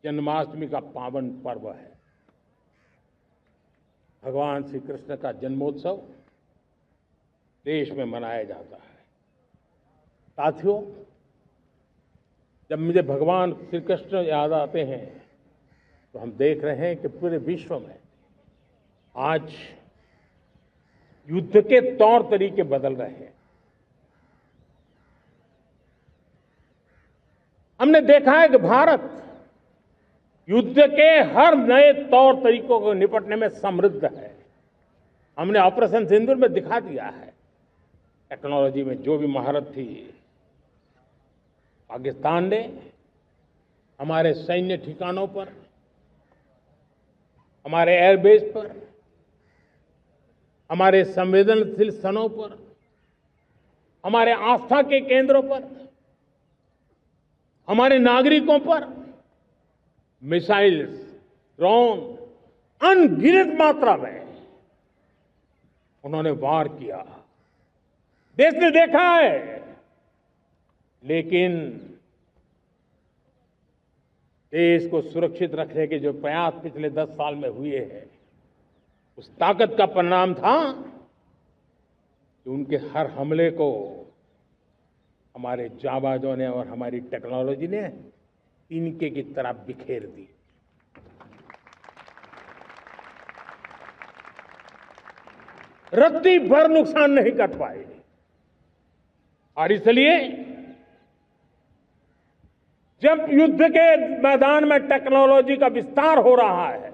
जन्माष्टमी का पावन पर्व है। भगवान श्री कृष्ण का जन्मोत्सव देश में मनाया जाता है। साथियों, जब मुझे भगवान श्री कृष्ण याद आते हैं तो हम देख रहे हैं कि पूरे विश्व में आज युद्ध के तौर तरीके बदल रहे हैं। हमने देखा है कि भारत युद्ध के हर नए तौर तरीकों को निपटने में समृद्ध है। हमने ऑपरेशन सिंदूर में दिखा दिया है। टेक्नोलॉजी में जो भी महारत थी, पाकिस्तान ने हमारे सैन्य ठिकानों पर, हमारे एयरबेस पर, हमारे संवेदनशील स्थानों पर, हमारे आस्था के केंद्रों पर, हमारे नागरिकों पर मिसाइल्स, ड्रोन अनगिनत मात्रा में उन्होंने वार किया। देश ने देखा है, लेकिन देश को सुरक्षित रखने के जो प्रयास पिछले 10 साल में हुए हैं, उस ताकत का परिणाम था कि उनके हर हमले को हमारे जाबाजों ने और हमारी टेक्नोलॉजी ने तिनके की तरह बिखेर दी। रत्ती भर नुकसान नहीं कर पाए। और इसलिए जब युद्ध के मैदान में टेक्नोलॉजी का विस्तार हो रहा है,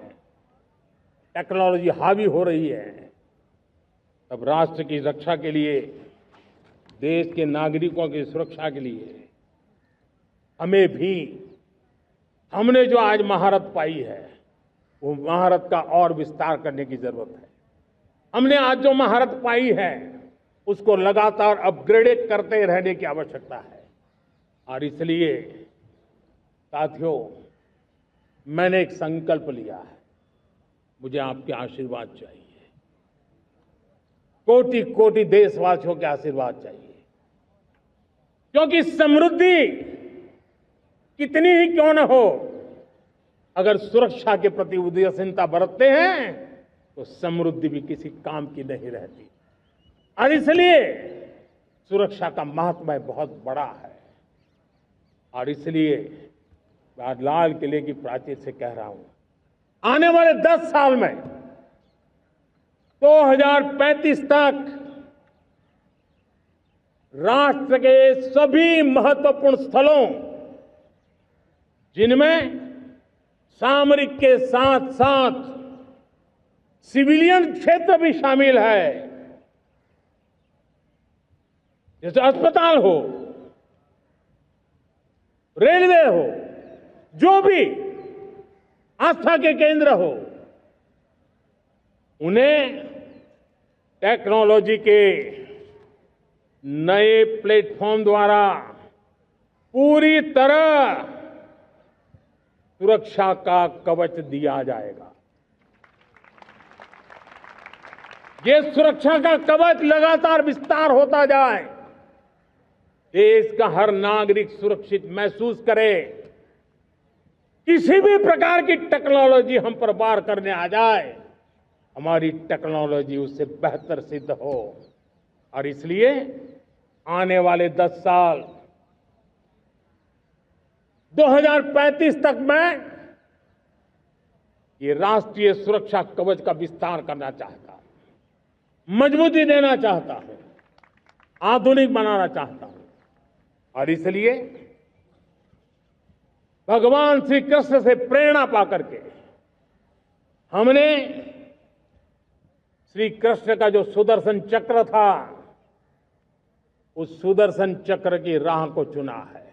टेक्नोलॉजी हावी हो रही है, तब राष्ट्र की रक्षा के लिए, देश के नागरिकों की सुरक्षा के लिए हमें भी, हमने जो आज महारत पाई है, वो महारत का और विस्तार करने की जरूरत है। हमने आज जो महारत पाई है, उसको लगातार अपग्रेड करते रहने की आवश्यकता है। और इसलिए साथियों, मैंने एक संकल्प लिया है। मुझे आपके आशीर्वाद चाहिए, कोटि कोटि देशवासियों के आशीर्वाद चाहिए, क्योंकि समृद्धि कितनी ही क्यों न हो, अगर सुरक्षा के प्रति उदासीनता बरतते हैं तो समृद्धि भी किसी काम की नहीं रहती। और इसलिए सुरक्षा का महत्व बहुत बड़ा है। और इसलिए मैं आज लाल किले की प्राचीर से कह रहा हूं, आने वाले 10 साल में 2035 तक राष्ट्र के सभी महत्वपूर्ण स्थलों, जिनमें सामरिक के साथ साथ सिविलियन क्षेत्र भी शामिल है, जैसे अस्पताल हो, रेलवे हो, जो भी आस्था के केंद्र हो, उन्हें टेक्नोलॉजी के नए प्लेटफॉर्म द्वारा पूरी तरह सुरक्षा का कवच दिया जाएगा। ये सुरक्षा का कवच लगातार विस्तार होता जाए, देश का हर नागरिक सुरक्षित महसूस करे। किसी भी प्रकार की टेक्नोलॉजी हम पर वार करने आ जाए, हमारी टेक्नोलॉजी उससे बेहतर सिद्ध हो। और इसलिए आने वाले 10 साल 2035 तक मैं ये राष्ट्रीय सुरक्षा कवच का विस्तार करना चाहता हूं, मजबूती देना चाहता हूं, आधुनिक बनाना चाहता हूं। और इसलिए भगवान श्री कृष्ण से प्रेरणा पाकर के हमने श्री कृष्ण का जो सुदर्शन चक्र था, उस सुदर्शन चक्र की राह को चुना है।